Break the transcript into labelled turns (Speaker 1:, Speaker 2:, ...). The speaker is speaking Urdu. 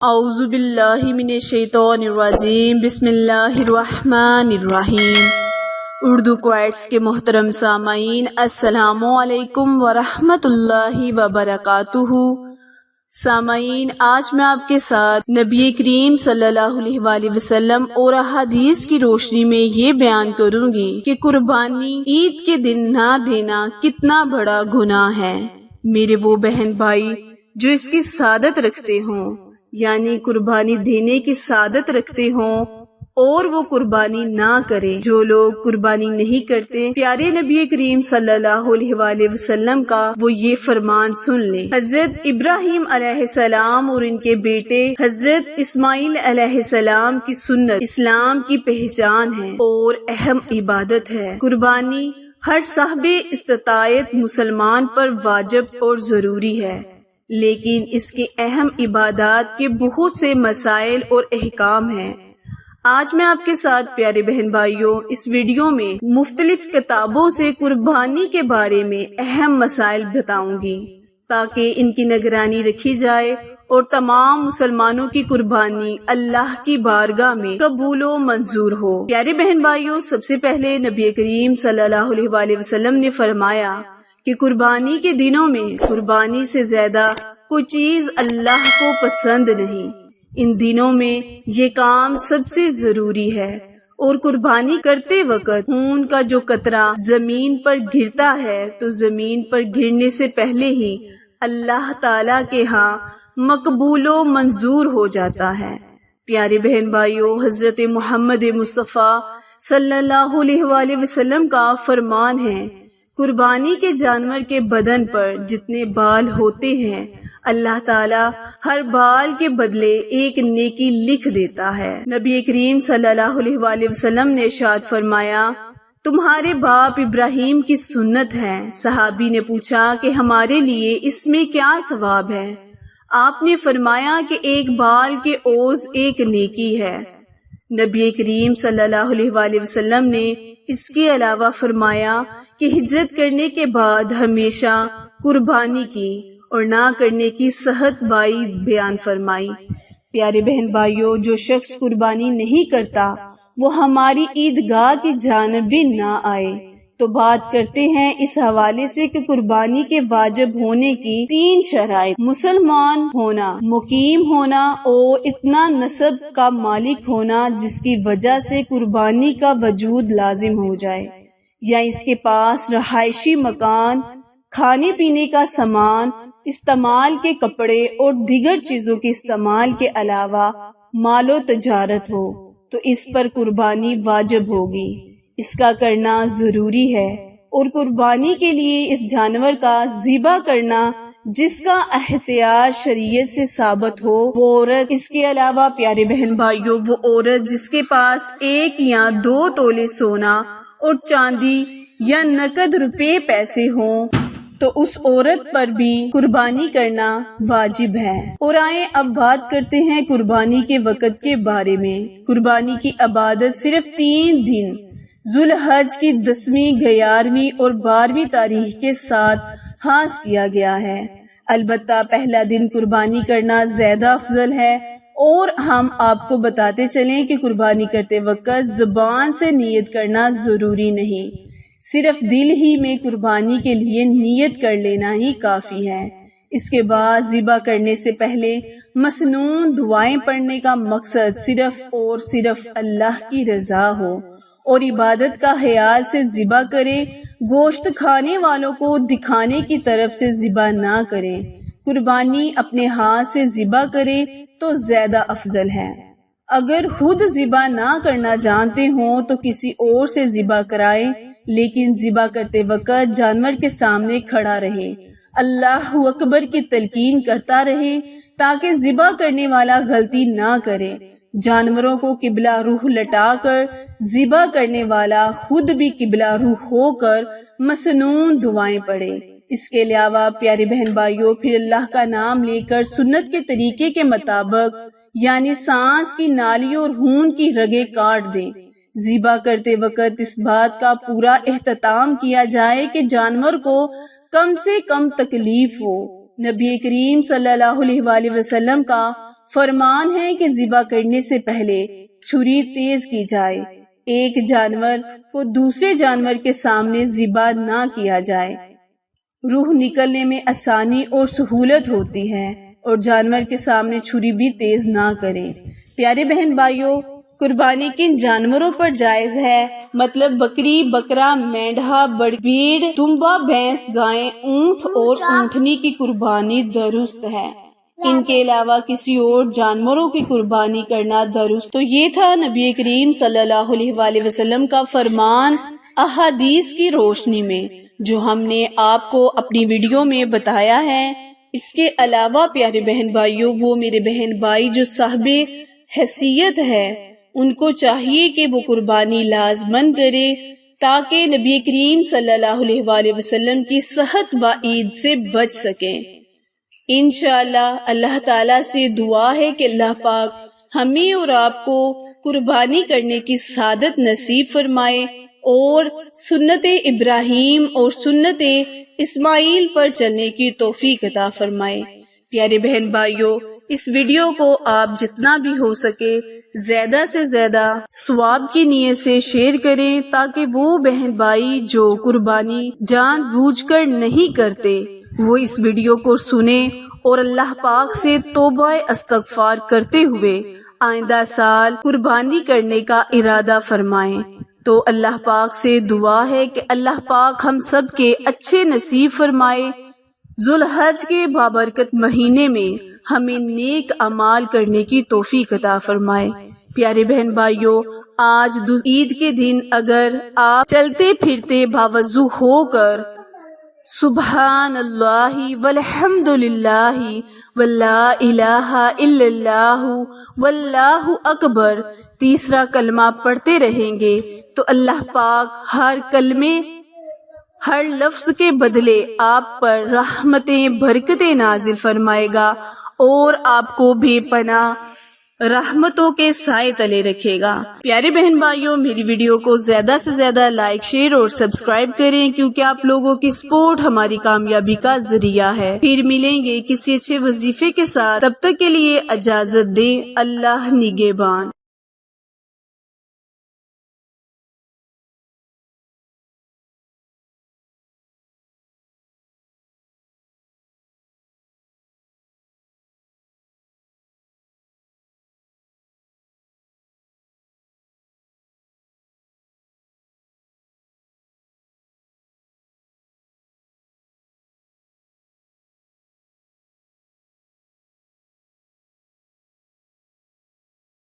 Speaker 1: اعوذ باللہ من الشیطان الرجیم، بسم اللہ الرحمن الرحیم۔ اردو کوائٹس کے محترم سامعین، السلام علیکم ورحمۃ اللہ وبرکاتہ۔ سامعین، آج میں آپ کے ساتھ نبی کریم صلی اللہ علیہ وآلہ وسلم اور احادیث کی روشنی میں یہ بیان کروں گی کہ قربانی عید کے دن نہ دینا کتنا بڑا گناہ ہے۔ میرے وہ بہن بھائی جو اس کی سعادت رکھتے ہوں، یعنی قربانی دینے کی سعادت رکھتے ہوں، اور وہ قربانی نہ کریں۔ جو لوگ قربانی نہیں کرتے، پیارے نبی کریم صلی اللہ علیہ وآلہ وسلم کا وہ یہ فرمان سن لیں۔ حضرت ابراہیم علیہ السلام اور ان کے بیٹے حضرت اسماعیل علیہ السلام کی سنت اسلام کی پہچان ہے اور اہم عبادت ہے۔ قربانی ہر صاحب استطاعت مسلمان پر واجب اور ضروری ہے، لیکن اس کے اہم عبادات کے بہت سے مسائل اور احکام ہیں۔ آج میں آپ کے ساتھ پیارے بہن بھائیوں اس ویڈیو میں مختلف کتابوں سے قربانی کے بارے میں اہم مسائل بتاؤں گی تاکہ ان کی نگرانی رکھی جائے اور تمام مسلمانوں کی قربانی اللہ کی بارگاہ میں قبول و منظور ہو۔ پیارے بہن بھائیوں، سب سے پہلے نبی کریم صلی اللہ علیہ وآلہ وسلم نے فرمایا کہ قربانی کے دنوں میں قربانی سے زیادہ کوئی چیز اللہ کو پسند نہیں۔ ان دنوں میں یہ کام سب سے ضروری ہے، اور قربانی کرتے وقت خون کا جو قطرہ زمین پر گرتا ہے تو زمین پر گرنے سے پہلے ہی اللہ تعالیٰ کے ہاں مقبول و منظور ہو جاتا ہے۔ پیارے بہن بھائیوں، حضرت محمد مصطفیٰ صلی اللہ علیہ وآلہ وسلم کا فرمان ہے، قربانی کے جانور کے بدن پر جتنے بال ہوتے ہیں، اللہ تعالیٰ ہر بال کے بدلے ایک نیکی لکھ دیتا ہے۔ نبی کریم صلی اللہ علیہ وآلہ وسلم نے ارشاد فرمایا، تمہارے باپ ابراہیم کی سنت ہے۔ صحابی نے پوچھا کہ ہمارے لیے اس میں کیا ثواب ہے؟ آپ نے فرمایا کہ ایک بال کے عوض ایک نیکی ہے۔ نبی کریم صلی اللہ علیہ وآلہ وسلم نے اس کے علاوہ فرمایا کہ ہجرت کرنے کے بعد ہمیشہ قربانی کی اور نہ کرنے کی صحت وعید بیان فرمائی۔ پیارے بہن بھائیوں، جو شخص قربانی نہیں کرتا وہ ہماری عیدگاہ کی جانب بھی نہ آئے۔ تو بات کرتے ہیں اس حوالے سے کہ قربانی کے واجب ہونے کی 3 شرائط: مسلمان ہونا، مقیم ہونا، اور اتنا نسب کا مالک ہونا جس کی وجہ سے قربانی کا وجود لازم ہو جائے، یا اس کے پاس رہائشی مکان، کھانے پینے کا سامان، استعمال کے کپڑے اور دیگر چیزوں کے استعمال کے علاوہ مال و تجارت ہو، تو اس پر قربانی واجب ہوگی۔ اس کا کرنا ضروری ہے، اور قربانی کے لیے اس جانور کا ذبح کرنا جس کا اختیار شریعت سے ثابت ہو وہ عورت۔ اس کے علاوہ پیارے بہن بھائیوں، وہ عورت جس کے پاس 1 یا 2 تولے سونا اور چاندی یا نقد روپے پیسے ہوں تو اس عورت پر بھی قربانی کرنا واجب ہے۔ اور آئیں اب بات کرتے ہیں قربانی کے وقت کے بارے میں۔ قربانی کی عبادت صرف 3 دن ذوالحج کی 10ویں، 11ویں اور 12ویں تاریخ کے ساتھ خاص کیا گیا ہے۔ البتہ پہلا دن قربانی کرنا زیادہ افضل ہے، اور ہم آپ کو بتاتے چلیں کہ قربانی کرتے وقت زبان سے نیت کرنا ضروری نہیں، صرف دل ہی میں قربانی کے لیے نیت کر لینا ہی کافی ہے۔ اس کے بعد ذبح کرنے سے پہلے مسنون دعائیں پڑھنے کا مقصد صرف اور صرف اللہ کی رضا ہو، اور عبادت کا خیال سے ذبح کرے۔ گوشت کھانے والوں کو دکھانے کی طرف سے ذبح نہ کریں۔ قربانی اپنے ہاتھ سے ذبح کرے تو زیادہ افضل ہے۔ اگر خود ذبح نہ کرنا جانتے ہوں تو کسی اور سے ذبح کرائیں، لیکن ذبح کرتے وقت جانور کے سامنے کھڑا رہے، اللہ اکبر کی تلقین کرتا رہے تاکہ ذبح کرنے والا غلطی نہ کرے۔ جانوروں کو قبلہ رخ لٹا کر ذبح کرنے والا خود بھی قبلہ رخ ہو کر مسنون دعائیں پڑھے۔ اس کے علاوہ پیارے بہن بھائیوں، پھر اللہ کا نام لے کر سنت کے طریقے کے مطابق، یعنی سانس کی نالی اور خون کی رگیں کاٹ دیں۔ ذبح کرتے وقت اس بات کا پورا اہتمام کیا جائے کہ جانور کو کم سے کم تکلیف ہو۔ نبی کریم صلی اللہ علیہ وآلہ وسلم کا فرمان ہے کہ ذبح کرنے سے پہلے چھری تیز کی جائے، ایک جانور کو دوسرے جانور کے سامنے ذبح نہ کیا جائے۔ روح نکلنے میں آسانی اور سہولت ہوتی ہے، اور جانور کے سامنے چھری بھی تیز نہ کریں۔ پیارے بہن بھائیوں، قربانی کن جانوروں پر جائز ہے؟ مطلب بکری، بکرا، مینڈھا، بھیڑ، دمبا، بھینس، گائے، اونٹ اور اونٹنی کی قربانی درست ہے۔ ان کے علاوہ کسی اور جانوروں کی قربانی کرنا درست۔ تو یہ تھا نبی کریم صلی اللہ علیہ وآلہ وسلم کا فرمان احادیث کی روشنی میں، جو ہم نے آپ کو اپنی ویڈیو میں بتایا ہے۔ اس کے علاوہ پیارے بہن بھائیوں، وہ میرے بہن بھائی جو صاحب حیثیت ہے، ان کو چاہیے کہ وہ قربانی لازمن کرے تاکہ نبی کریم صلی اللہ علیہ وآلہ وسلم کی صحت و عید سے بچ سکیں۔ انشاءاللہ اللہ تعالیٰ سے دعا ہے کہ اللہ پاک ہمیں اور آپ کو قربانی کرنے کی سعادت نصیب فرمائے اور سنت ابراہیم اور سنت اسماعیل پر چلنے کی توفیق عطا فرمائے۔ پیارے بہن بھائیوں، اس ویڈیو کو آپ جتنا بھی ہو سکے زیادہ سے زیادہ ثواب کی نیت سے شیئر کریں تاکہ وہ بہن بھائی جو قربانی جان بوجھ کر نہیں کرتے وہ اس ویڈیو کو سنیں اور اللہ پاک سے توبہ استغفار کرتے ہوئے آئندہ سال قربانی کرنے کا ارادہ فرمائیں۔ تو اللہ پاک سے دعا ہے کہ اللہ پاک ہم سب کے اچھے نصیب فرمائے، ذوالحج کے بابرکت مہینے میں ہمیں نیک اعمال کرنے کی توفیق عطا فرمائے۔ پیارے بہن بھائیوں، آج عید کے دن اگر آپ چلتے پھرتے باوضو ہو کر سبحان اللہ والحمد للہ ولا الہ الا اللہ واللہ اکبر تیسرا کلمہ پڑھتے رہیں گے تو اللہ پاک ہر کلمے، ہر لفظ کے بدلے آپ پر رحمتیں، برکتیں نازل فرمائے گا اور آپ کو بے پناہ رحمتوں کے سائے تلے رکھے گا۔ پیارے بہن بھائیوں، میری ویڈیو کو زیادہ سے زیادہ لائک، شیئر اور سبسکرائب کریں کیونکہ آپ لوگوں کی سپورٹ ہماری کامیابی کا ذریعہ ہے۔ پھر ملیں گے کسی اچھے وظیفے کے ساتھ، تب تک کے لیے اجازت دیں۔ اللہ نگہبان۔